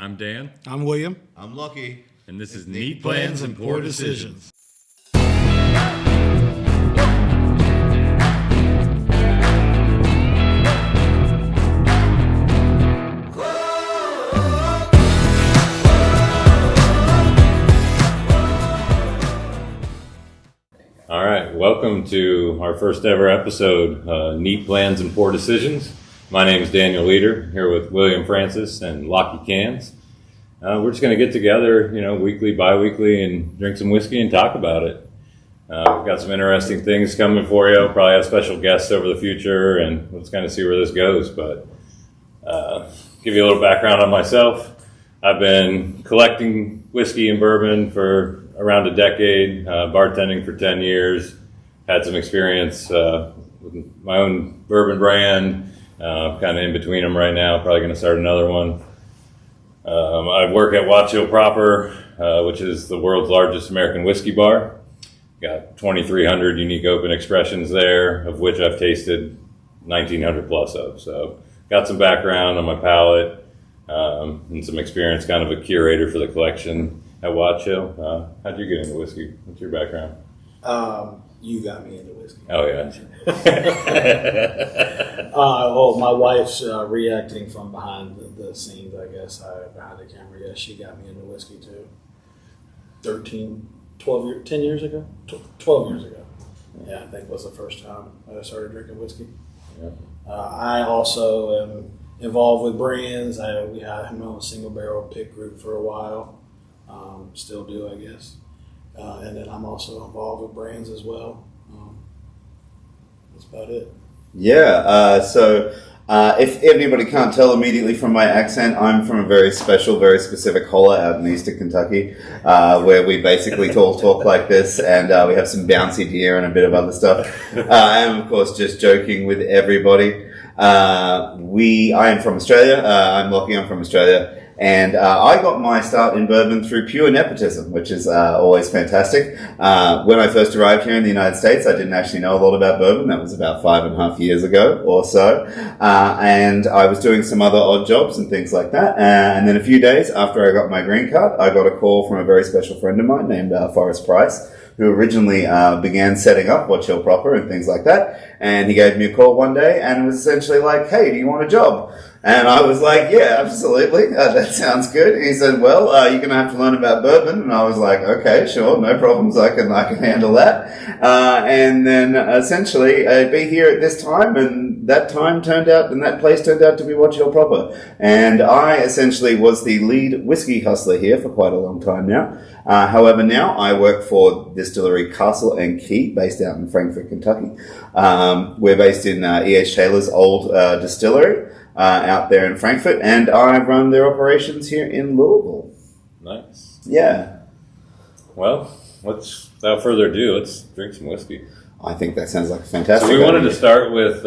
I'm Dan. I'm William. I'm Lucky. And this is Neat Plans and Poor Decisions. All right, welcome to our first ever episode, Neat Plans and Poor Decisions. My name is Daniel Leader, here with William Francis and Lockie Cans. We're just going to get together, weekly, bi-weekly, and drink some whiskey and talk about it. We've got some interesting things coming for you. We'll probably have special guests over the future, and let's kind of see where this goes. But give you a little background on myself. I've been collecting whiskey and bourbon for around a decade, bartending for 10 years, had some experience with my own bourbon brand, kind of in between them right now, probably going to start another one. I work at Watch Hill Proper, which is the world's largest American whiskey bar. Got 2,300 unique open expressions there, of which I've tasted 1,900 plus of. So got some background on my palate and some experience, kind of a curator for the collection at Watch Hill. How'd you get into whiskey? What's your background? You got me into whiskey. Oh, yeah. My wife's reacting from behind the scenes, I guess, behind the camera. Yeah, she got me into whiskey too. 10 years ago? 12 years ago. Yeah, I think was the first time I started drinking whiskey. Yeah. I also am involved with brands. We had my own single barrel pick group for a while. Still do, I guess. And then I'm also involved with brands as well. That's about it. Yeah, so if anybody can't tell immediately from my accent, I'm from a very special, very specific holler out in eastern Kentucky, where we basically talk like this, and we have some bouncy deer and a bit of other stuff. I am, of course, just joking with everybody. I am from Australia. I'm Lockie, I'm from Australia. And I got my start in bourbon through pure nepotism, which is always fantastic. When I first arrived here in the United States, I didn't actually know a lot about bourbon. That was about 5.5 years ago or so. And I was doing some other odd jobs and things like that. And then a few days after I got my green card, I got a call from a very special friend of mine named Forrest Price, who originally began setting up Watch Hill Proper and things like that. And he gave me a call one day and was essentially like, "Hey, do you want a job?" And I was like, "Yeah, absolutely. That sounds good." And he said, "Well, you're going to have to learn about bourbon." And I was like, "Okay, sure, no problems. I can handle that." And then essentially I'd be here at this time, and that place turned out to be Watch Hill Proper. And I essentially was the lead whiskey hustler here for quite a long time now. However, now I work for distillery Castle and Key, based out in Frankfort, Kentucky. We're based in E.H. Taylor's old distillery. Out there in Frankfurt, and I run their operations here in Louisville. Nice. Yeah. Well, without further ado, let's drink some whiskey. I think that sounds like a fantastic So we wanted idea. to start with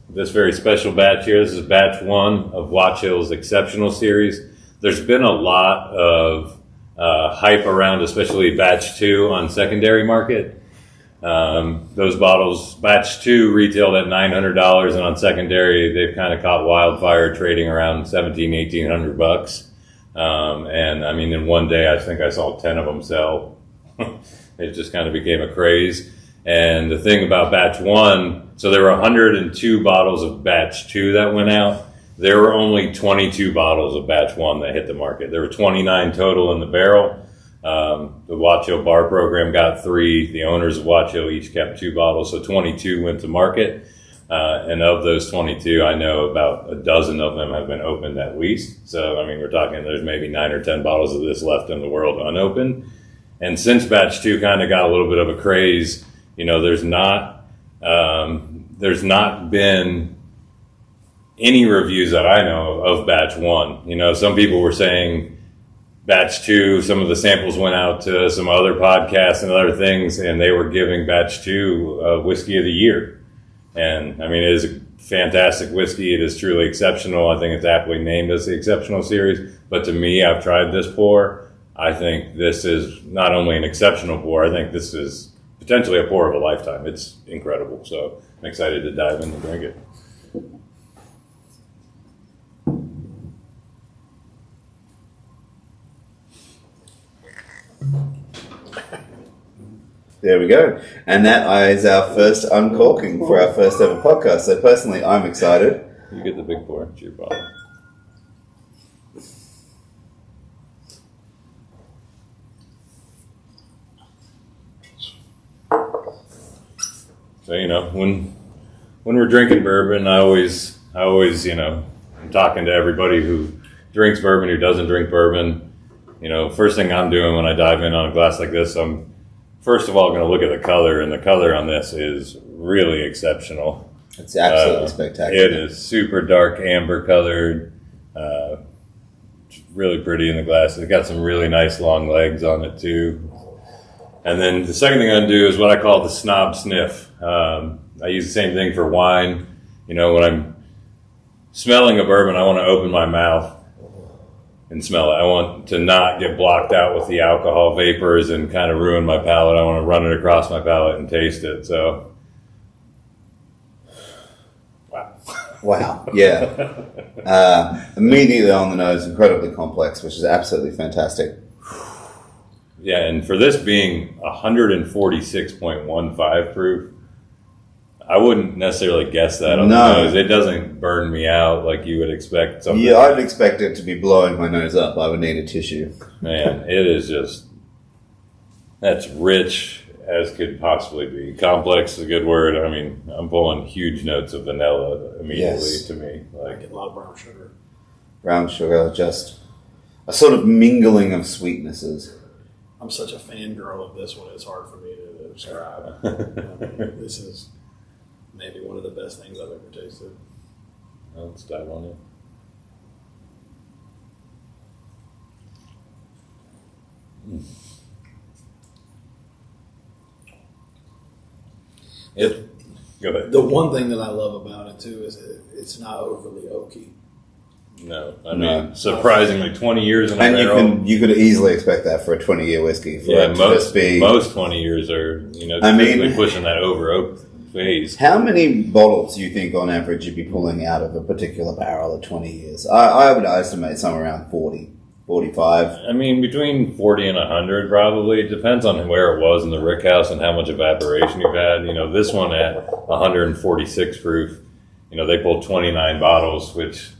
this very special batch here. This is batch 1 of Watch Hill's Exceptional Series. There's been a lot of hype around, especially batch 2 on secondary market. Those bottles, batch 2 retailed at $900, and on secondary they've kind of caught wildfire, trading around $1,800. And I mean, in one day I think I saw 10 of them sell. It just kind of became a craze. And the thing about batch 1, so there were 102 bottles of batch 2 that went out. There were only 22 bottles of batch 1 that hit the market. There were 29 total in the barrel. The Watch Hill Bar Program got 3. The owners of Watch Hill each kept 2 bottles, so 22 went to market. And of those 22, I know about a dozen of them have been opened at least. So, I mean, we're talking there's maybe 9 or 10 bottles of this left in the world unopened. And since batch 2 kind of got a little bit of a craze, there's not been any reviews that I know of batch 1. Some people were saying batch 2, some of the samples went out to some other podcasts and other things, and they were giving batch 2 whiskey of the year. And I mean, it is a fantastic whiskey. It is truly exceptional. I think it's aptly named as the Exceptional Series. But to me, I've tried this pour. I think this is not only an exceptional pour, I think this is potentially a pour of a lifetime. It's incredible. So I'm excited to dive in and drink it. There we go. And that is our first uncorking for our first ever podcast. So personally, I'm excited. You get the big pour. It's your bottle. So, when we're drinking bourbon, I always, I'm talking to everybody who drinks bourbon, who doesn't drink bourbon. First thing I'm doing when I dive in on a glass like this, I'm first of all going to look at the color, and the color on this is really exceptional. It's absolutely spectacular. It is super dark amber colored. It's really pretty in the glass. It's got some really nice long legs on it too. And then the second thing I do is what I call the snob sniff. I use the same thing for wine. When I'm smelling a bourbon, I want to open my mouth and smell it. I want to not get blocked out with the alcohol vapors and kind of ruin my palate. I want to run it across my palate and taste it. So, wow. Yeah. Immediately on the nose, incredibly complex, which is absolutely fantastic. Yeah, and for this being 146.15 proof, I wouldn't necessarily guess that on the nose. It doesn't burn me out like you would expect something. Yeah, I'd expect it to be blowing my nose up. I would need a tissue. Man, it is that's rich as could possibly be. Complex is a good word. I mean, I'm pulling huge notes of vanilla immediately to me. I get a lot of brown sugar. Brown sugar, just a sort of mingling of sweetnesses. I'm such a fangirl of this one, it's hard for me to describe. This is maybe one of the best things I've ever tasted. Well, let's dive on it. Go ahead. The one thing that I love about it too is it's not overly oaky. No, I mean, surprisingly, 20 years in a and barrel. you could easily expect that for a 20-year whiskey. For it to most 20 years are, typically pushing that over oak phase. How many bottles do you think, on average, you'd be pulling out of a particular barrel at 20 years? I would estimate somewhere around 40, 45. I mean, between 40 and 100, probably. It depends on where it was in the rick house and how much evaporation you've had. This one at 146 proof, they pulled 29 bottles, which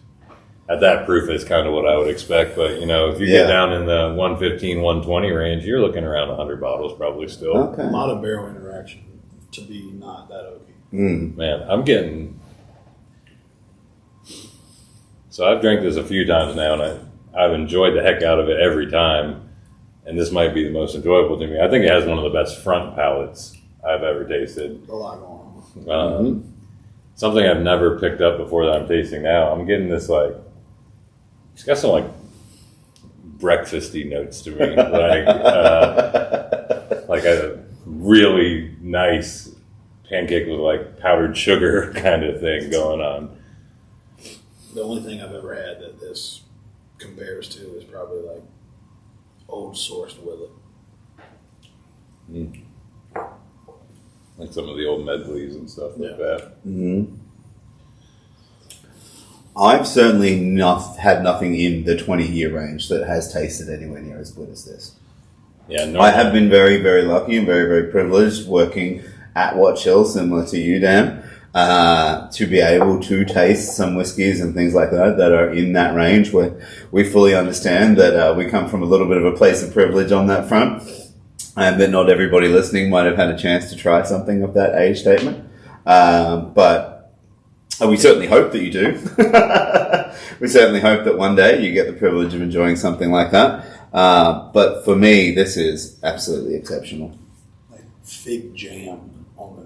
at that proof is kind of what I would expect. But, if you get down in the 115, 120 range, you're looking around 100 bottles probably still. Okay. A lot of barrel interaction to be not that oaky. Man, I'm getting... So I've drank this a few times now, and I've enjoyed the heck out of it every time. And this might be the most enjoyable to me. I think it has one of the best front palates I've ever tasted. A lot going on. Something I've never picked up before that I'm tasting now. I'm getting this it's got some breakfasty notes to me, like a really nice pancake with powdered sugar kind of thing going on. The only thing I've ever had that this compares to is probably old sourced Willet. Like some of the old medleys and stuff like that. Mm-hmm. I've certainly had nothing in the 20-year range that has tasted anywhere near as good as this. Yeah, I have been very, very lucky and very, very privileged working at Watch Hill, similar to you, Dan, to be able to taste some whiskies and things like that are in that range, where we fully understand that we come from a little bit of a place of privilege on that front, and that not everybody listening might have had a chance to try something of that age statement. But we certainly hope that you do. We certainly hope that one day you get the privilege of enjoying something like that. But for me, this is absolutely exceptional. Like fig jam on the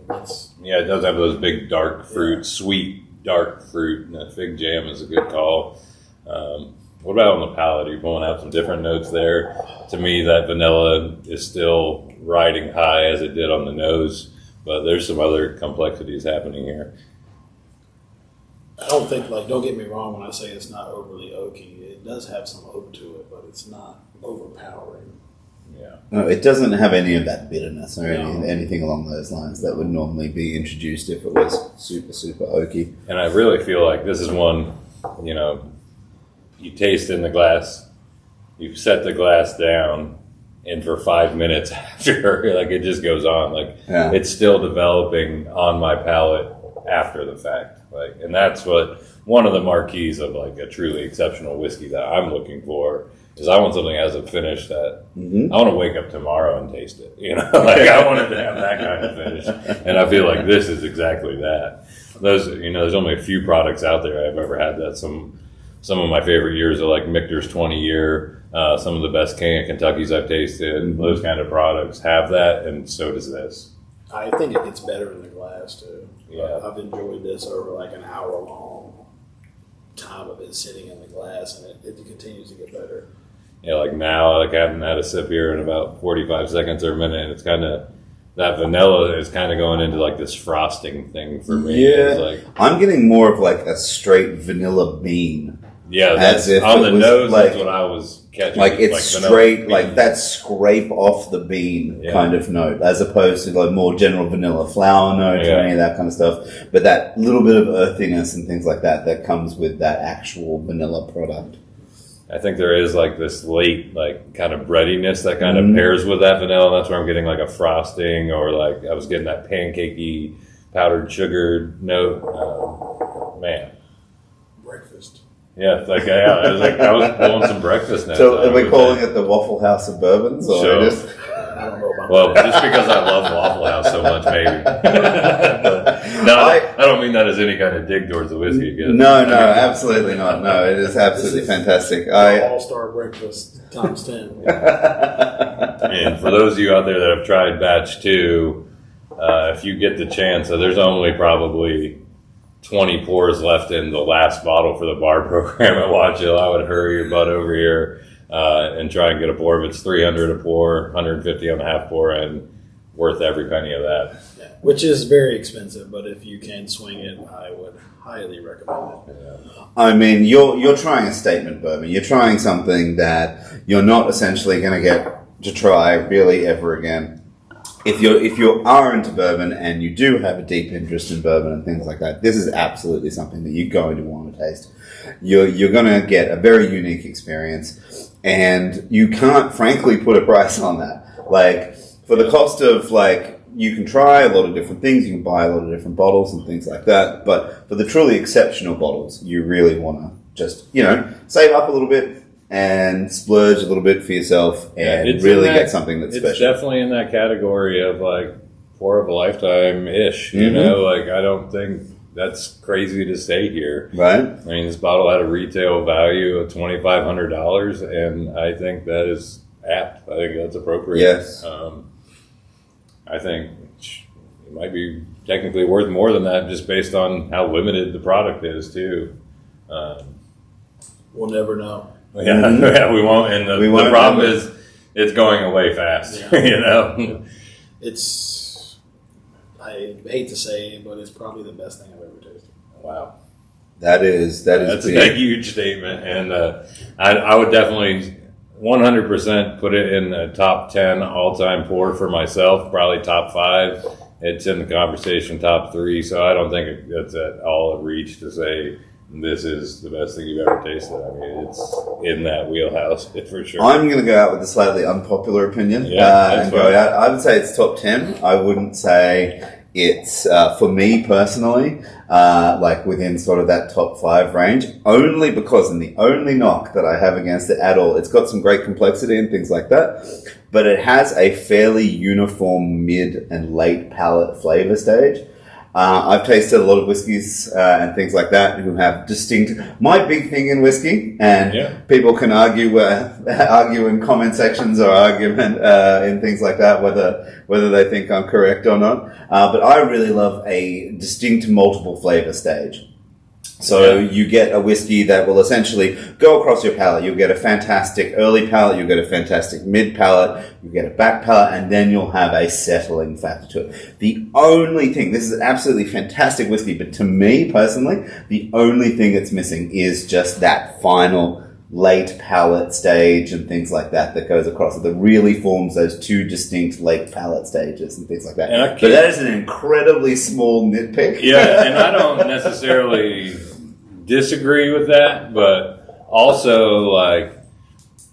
nose. Yeah, it does have those big dark fruit, sweet dark fruit. And that fig jam is a good call. What about on the palate? Are you pulling out some different notes there? To me, that vanilla is still riding high as it did on the nose, but there's some other complexities happening here. I don't think, don't get me wrong when I say it's not overly oaky. It does have some oak to it, but it's not overpowering. Yeah. No, it doesn't have any of that bitterness or anything along those lines that would normally be introduced if it was super, super oaky. And I really feel like this is one, you taste in the glass, you set the glass down, and for 5 minutes after, like it just goes on. Like it's still developing on my palate after the fact. Like, and that's what one of the marquees of like a truly exceptional whiskey that I'm looking for is I want something that has a finish that I want to wake up tomorrow and taste it. You know, like I wanted to have that kind of finish, and I feel like this is exactly that. There's only a few products out there I've ever had that. Some of my favorite years are like Michter's 20 year. Some of the best King of Kentucky's I've tasted. Those kind of products have that, and so does this. I think it gets better in the glass too. Yeah, I've enjoyed this over like an hour long time of it sitting in the glass, and it continues to get better. Yeah, like now, like I haven't had a sip here in about 45 seconds or a minute, and it's kind of, that vanilla is kind of going into like this frosting thing for me. Yeah, like, I'm getting more of like a straight vanilla bean. Yeah, as if on the nose, like, that's what I was catching. Like it's like straight, like that scrape off the bean kind of note, as opposed to like more general vanilla flower note or any of that kind of stuff. But that little bit of earthiness and things like that comes with that actual vanilla product. I think there is like this late, like kind of breadiness that kind of pairs with that vanilla. That's where I'm getting like a frosting, or like I was getting that pancakey powdered sugar note. Man, breakfast. Yeah, like I was pulling some breakfast now. So are we calling it the Waffle House of bourbons, or sure. just? I don't know about Well, that. just because I love Waffle House so much, maybe. No, I don't mean that as any kind of dig towards the whiskey again. No, absolutely not. No, it is absolutely fantastic. All-star breakfast times 10. And for those of you out there that have tried batch 2, if you get the chance, there's only probably 20 pours left in the last bottle for the bar program at Watch Hill. I would hurry your butt over here and try and get a pour. If it's 300 a pour, 150 on the half pour, and worth every penny of that. Yeah, which is very expensive, but if you can swing it, I would highly recommend it. Yeah. I mean, you're trying a statement bourbon. You're trying something that you're not essentially going to get to try really ever again. If you are into bourbon and you do have a deep interest in bourbon and things like that, this is absolutely something that you're going to want to taste. You're going to get a very unique experience, and you can't frankly put a price on that. Like, for the cost of, like, you can try a lot of different things, you can buy a lot of different bottles and things like that, but for the truly exceptional bottles, you really want to just, save up a little bit and splurge a little bit for yourself and really get something that's special. It's definitely in that category of like pour of a lifetime-ish, you know? Like, I don't think that's crazy to say here. Right. I mean, this bottle had a retail value of $2,500, and I think that is apt. I think that's appropriate. Yes. I think it might be technically worth more than that just based on how limited the product is, too. We'll never know. Yeah, we won't. And the problem is it's going away fast, It's, I hate to say it, but it's probably the best thing I've ever tasted. Wow. That's a huge statement. And I would definitely 100% put it in the top 10 all-time pour for myself, probably top 5. It's in the conversation top 3, so I don't think it's at all a reach to say this is the best thing you've ever tasted. I mean, it's in that wheelhouse for sure. I'm going to go out with a slightly unpopular opinion. And go out. I would say it's top 10. I wouldn't say it's, for me personally, like within sort of that top 5 range, only because, and the only knock that I have against it at all, it's got some great complexity and things like that, but it has a fairly uniform mid and late palate flavor stage. I've tasted a lot of whiskeys and things like that who have distinct. My big thing in whiskey, and people can argue in comment sections or argument in things like that whether they think I'm correct or not. But I really love a distinct multiple flavor stage. So you get a whiskey that will essentially go across your palate. You'll get a fantastic early palate, you'll get a fantastic mid palate, you'll get a back palate, and then you'll have a settling factor to it. The only thing, this is an absolutely fantastic whiskey, but to me personally, the only thing it's missing is just that final late palate stage and things like that goes across it, that really forms those 2 distinct late palate stages and things like that. But that is an incredibly small nitpick. Yeah, and I don't necessarily disagree with that, but also, like,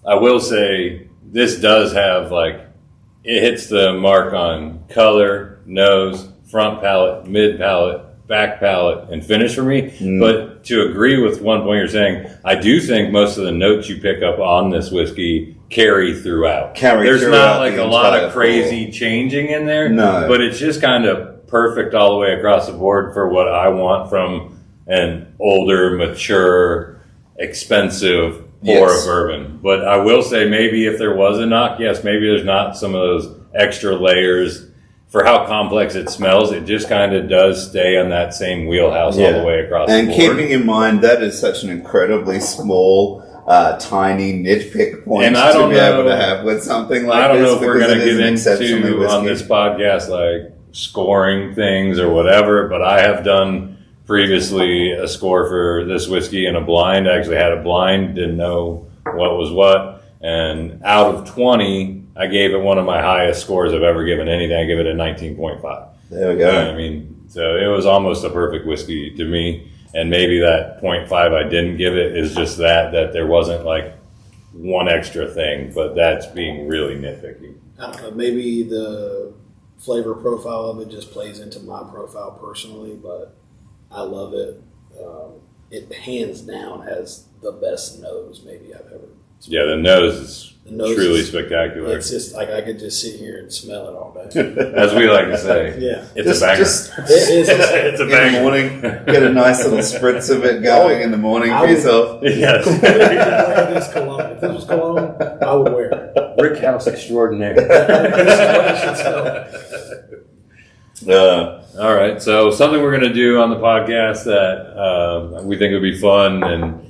I will say this does have it hits the mark on color, nose, front palate, mid palate, back palate, and finish for me. But to agree with one point you're saying, I do think most of the notes you pick up on this whiskey carry throughout. There's not a lot of crazy changing in there. No. But it's just kind of perfect all the way across the board for what I want from an older, mature, expensive pour of bourbon. But I will say, maybe if there was a knock, yes, maybe there's not some of those extra layers. For how complex it smells, it just kind of does stay on that same wheelhouse all the way across the board. And keeping in mind that is such an incredibly small, tiny nitpick point to be able to have with something like this. I don't know if we're going to get into on this podcast scoring things or whatever, but I have done previously a score for this whiskey in a blind. I actually had a blind, didn't know what was what, and out of 20, I gave it one of my highest scores I've ever given anything. I give it a 19.5. There we go. I mean, so it was almost a perfect whiskey to me, and maybe that 0.5 I didn't give it is just that there wasn't one extra thing, but that's being really nitpicky. I don't know, maybe the flavor profile of it just plays into my profile personally, but I love it. It hands down has the best nose maybe I've ever. Yeah, the nose is truly spectacular. It's just I could just sit here and smell it all day. As we like to say. Yeah. It's a banger. It's a banger. In the morning, get a nice little spritz of it going in the morning for yourself. Yes. If this was cologne, I would wear it. Rick House extraordinaire. All right, so something we're going to do on the podcast that we think would be fun, and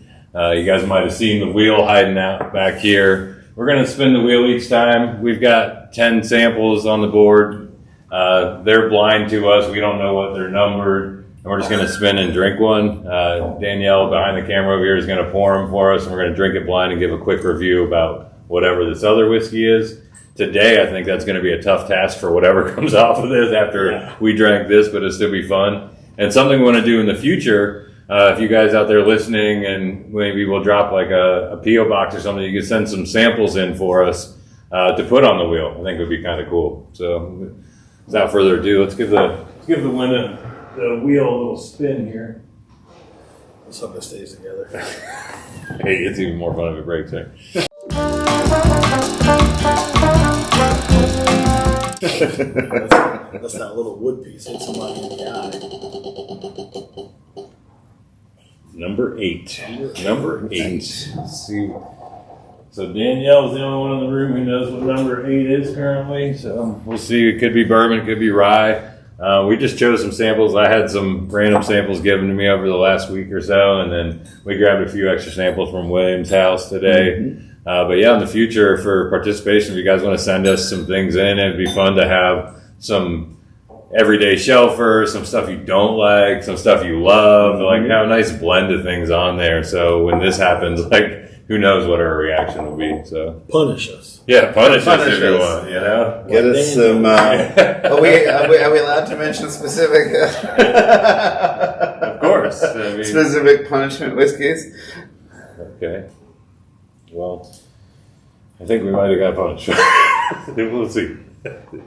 you guys might have seen the wheel hiding out back here. We're going to spin the wheel each time. We've got 10 samples on the board. They're blind to us. We don't know what they're numbered, and we're just going to spin and drink one. Danielle behind the camera over here is going to pour them for us, and we're going to drink it blind and give a quick review about whatever this other whiskey is. Today, I think that's going to be a tough task for whatever comes off of this after we drank this, but it'll still be fun. And something we want to do in the future, if you guys out there listening, and maybe we'll drop a P.O. box or something, you can send some samples in for us to put on the wheel. I think it would be kind of cool. So without further ado, let's give the wheel a little spin here. Let's hope it stays together. Hey, it's even more fun if it breaks there. That's that little wood piece hit somebody in the eye. Number 8. Let's see. So Danielle's the only one in the room who knows what number 8 is currently. So we'll see. It could be bourbon, it could be rye. We just chose some samples. I had some random samples given to me over the last week or so, and then we grabbed a few extra samples from William's house today. Mm-hmm. But yeah, in the future for participation, if you guys want to send us some things in, it'd be fun to have some everyday shelfer, some stuff you don't like, some stuff you love, have a nice blend of things on there. So when this happens, who knows what our reaction will be. So punish us. Yeah, punish us if you want, Get us some, are we allowed to mention specific? Of course. Specific punishment whiskeys? Okay. Well, I think we might have got punished. We'll see.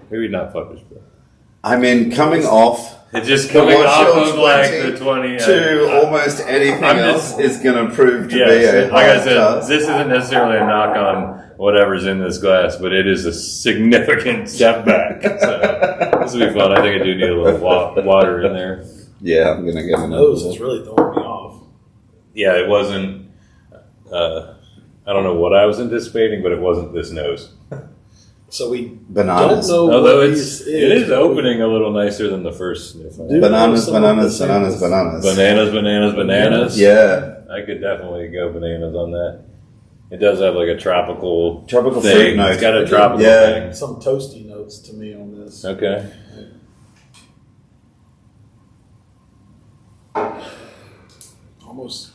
Maybe not punished, but I mean, coming off. It's just coming off of the 20 to almost anything else is going to prove to be a like I said, task. This isn't necessarily a knock on whatever's in this glass, but it is a significant step back. So this will be fun. I think I do need a little water in there. Yeah, I'm going to get my nose is really throwing me off. Yeah, it wasn't. I don't know what I was anticipating, but it wasn't this nose. So we bananas. don't know. Although it is opening a little nicer than the first sniff. Bananas. Yeah, I could definitely go bananas on that. It does have a tropical thing. Fruit note. It's got a tropical thing. Some toasty notes to me on this. Okay. Almost.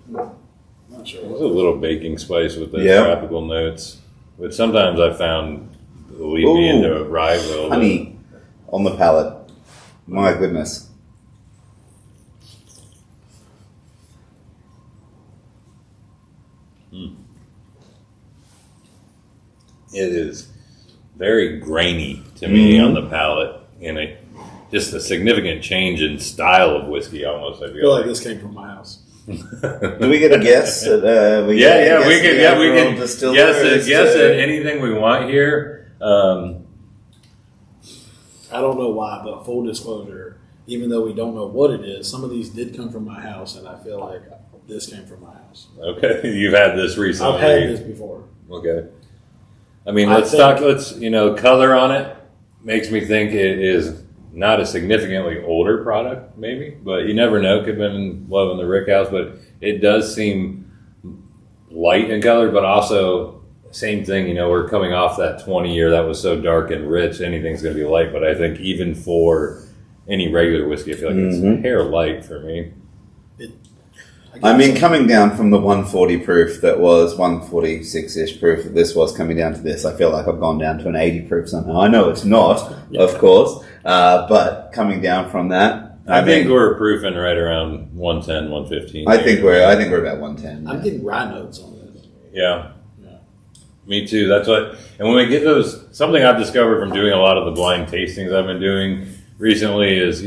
Not sure. There's a little baking spice with those tropical notes, which sometimes I've found lead me into rye a little honey on the palate. My goodness. it is very grainy to me on the palate, and just a significant change in style of whiskey almost. I I feel feel like this came from my house. Do we get a guess? We can guess at anything we want here. I don't know why, but full disclosure, even though we don't know what it is, some of these did come from my house, and I feel like this came from my house. Okay, you've had this recently. I've had this before. Okay. I mean, let's color on it makes me think it is not a significantly older product, maybe, but you never know. Could have been low in the Rick House, but it does seem light in color, but also same thing. We're coming off that 20 year that was so dark and rich. Anything's going to be light, but I think even for any regular whiskey, I feel like it's hair light for me. Coming down from the 140 proof that was 146-ish proof that this was, coming down to this, I feel like I've gone down to an 80 proof somehow. I know it's not, of course, but coming down from that, I think we're proofing right around 110, 115. I think we're about 110. I'm getting rye notes on this. Yeah. Me too. That's what. And when we get those, something I've discovered from doing a lot of the blind tastings I've been doing recently is,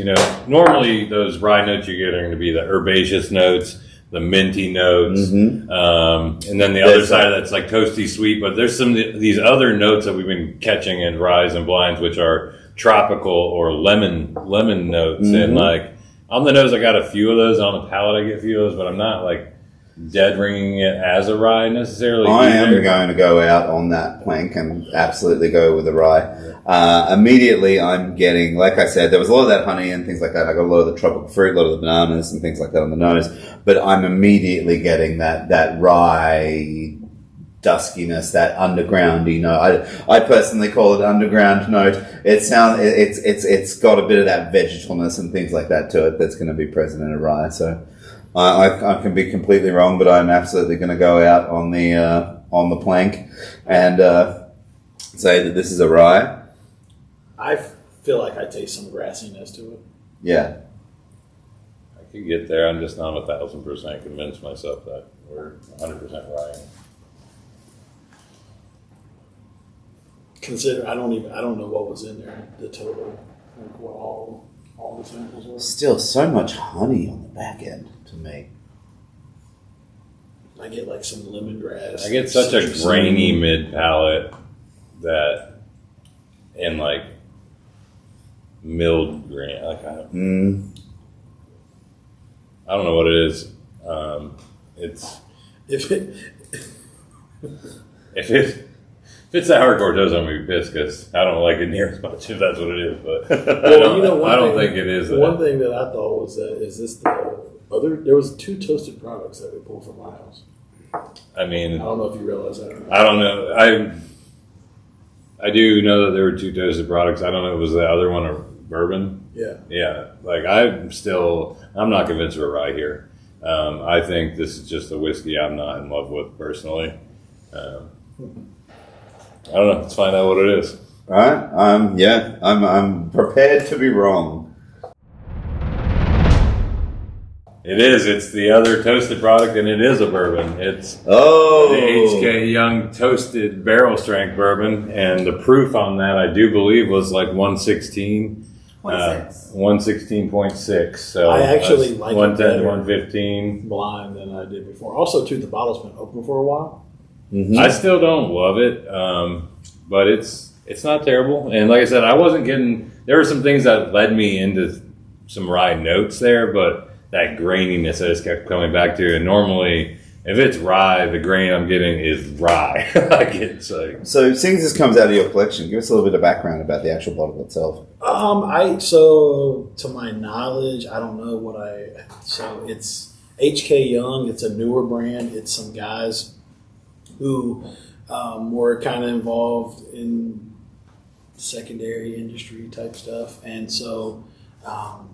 normally those rye notes you get are going to be the herbaceous notes, the minty notes, and then the other side that's like toasty sweet. But there's these other notes that we've been catching in ryes and blinds, which are tropical or lemon notes. And like on the nose, I got a few of those. On the palate, I get a few of those, but I'm not like dead ringing it as a rye necessarily. I am going to go out on that plank and absolutely go with the rye. Immediately I'm getting, like I said, there was a lot of that honey and things like that. I got a lot of the tropical fruit, a lot of the bananas and things like that on the nose, but I'm immediately getting that rye duskiness, that undergroundy note. I personally call it underground note. It's got a bit of that vegetalness and things like that to it that's going to be present in a rye. So I can be completely wrong, but I'm absolutely going to go out on the plank and say that this is a rye. I feel like I taste some grassiness to it. Yeah. I could get there. I'm just not 1,000% convinced myself that we're 100% rye. Consider, I don't know what was in there, the total, like what all the samples were. Still so much honey on the back end to me. I get like some lemongrass. I get such a grainy mid palate and like milled grain. Like I don't know what it is. If it's that hardcore toast, I'm going to be pissed because I don't like it near as much if that's what it is. But I don't think it is. One thing that I thought was that, is this the other, there was 2 toasted products that we pulled from my house. I mean, I don't know if you realize that or not. I don't know. I do know that there were 2 toasted products. I don't know if it was the other one or bourbon. Yeah. Yeah. Like I'm not convinced we're right here. I think this is just a whiskey I'm not in love with personally. I don't know. Let's find out what it is. All right. I'm prepared to be wrong. It is. It's the other toasted product, and it is a bourbon. It's the HK Young Toasted Barrel Strength Bourbon, and the proof on that, I do believe, was like 116. 116.6. So I actually like 110 to 115. Blind than I did before. Also, too, the bottle's been open for a while. Mm-hmm. I still don't love it, but it's not terrible. And like I said, I wasn't getting. There were some things that led me into some rye notes there, but that graininess I just kept coming back to. And normally, if it's rye, the grain I'm getting is rye. So, seeing as this comes out of your collection, give us a little bit of background about the actual bottle itself. So to my knowledge, I don't know so it's HK Young. It's a newer brand. It's some guys who were kind of involved in secondary industry type stuff. And so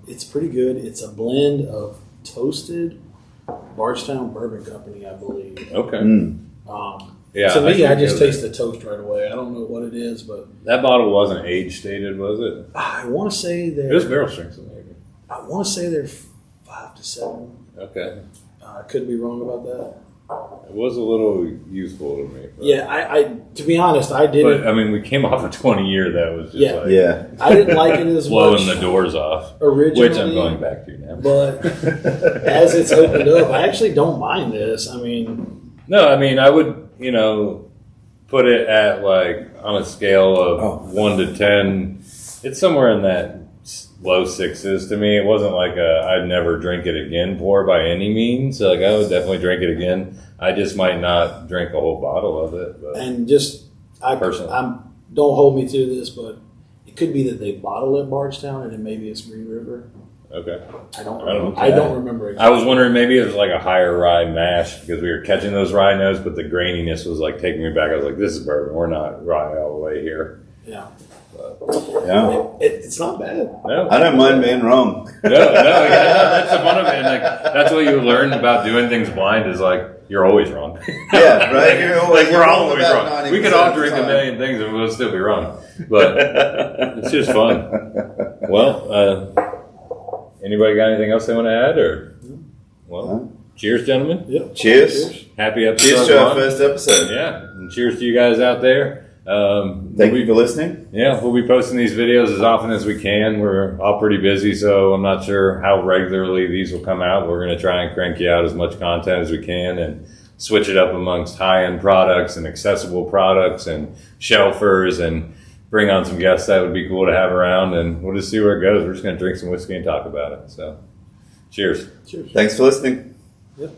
it's pretty good. It's a blend of toasted Bardstown Bourbon Company, I believe. Okay. Yeah, to me, I just taste the toast right away. I don't know what it is, but... That bottle wasn't age stated, was it? I want to say they're... It was barrel strength, maybe. I want to say they're 5 to 7. Okay. I could be wrong about that. It was a little youthful to me. But, Yeah, I to be honest, I didn't. but I mean, we came off a 20-year that was just Yeah. like Yeah. I didn't like it as blowing much the doors off, originally, which I'm going back to now. but as it's opened up, I actually don't mind this. I mean, No, I mean, I would, put it at like on a scale of 1 to 10. It's somewhere in that low sixes to me. It wasn't like I'd never drink it again pour by any means. Like I would definitely drink it again. I just might not drink a whole bottle of it. But and just Personally. don't hold me to this, but it could be that they bottle at Bardstown and then maybe it's Green River. okay. I don't remember. Exactly. I was wondering maybe it was like a higher rye mash because we were catching those rye notes, but the graininess was like taking me back. I was like, this is bourbon. We're not rye all the way here. Yeah. Yeah. It's not bad. No. I don't mind being wrong. No, that's the fun of it. And like that's what you learn about doing things blind is like you're always wrong. Yeah, right. You're always, We're always wrong. 90% We could all drink of a the time. million things and we'll still be wrong. But it's just fun. Well, anybody got anything else they want to add or? Well, cheers, gentlemen. Yeah. Cheers. Happy episode. Cheers to our one. first episode. Yeah, and cheers to you guys out there. Thank you for listening. Yeah, we'll be posting these videos as often as we can. We're all pretty busy, so I'm not sure how regularly these will come out. We're going to try and crank you out as much content as we can and switch it up amongst high-end products and accessible products and shelfers and bring on some guests that would be cool to have around. And we'll just see where it goes. We're just going to drink some whiskey and talk about it. So, cheers. Cheers. Thanks for listening. Yep.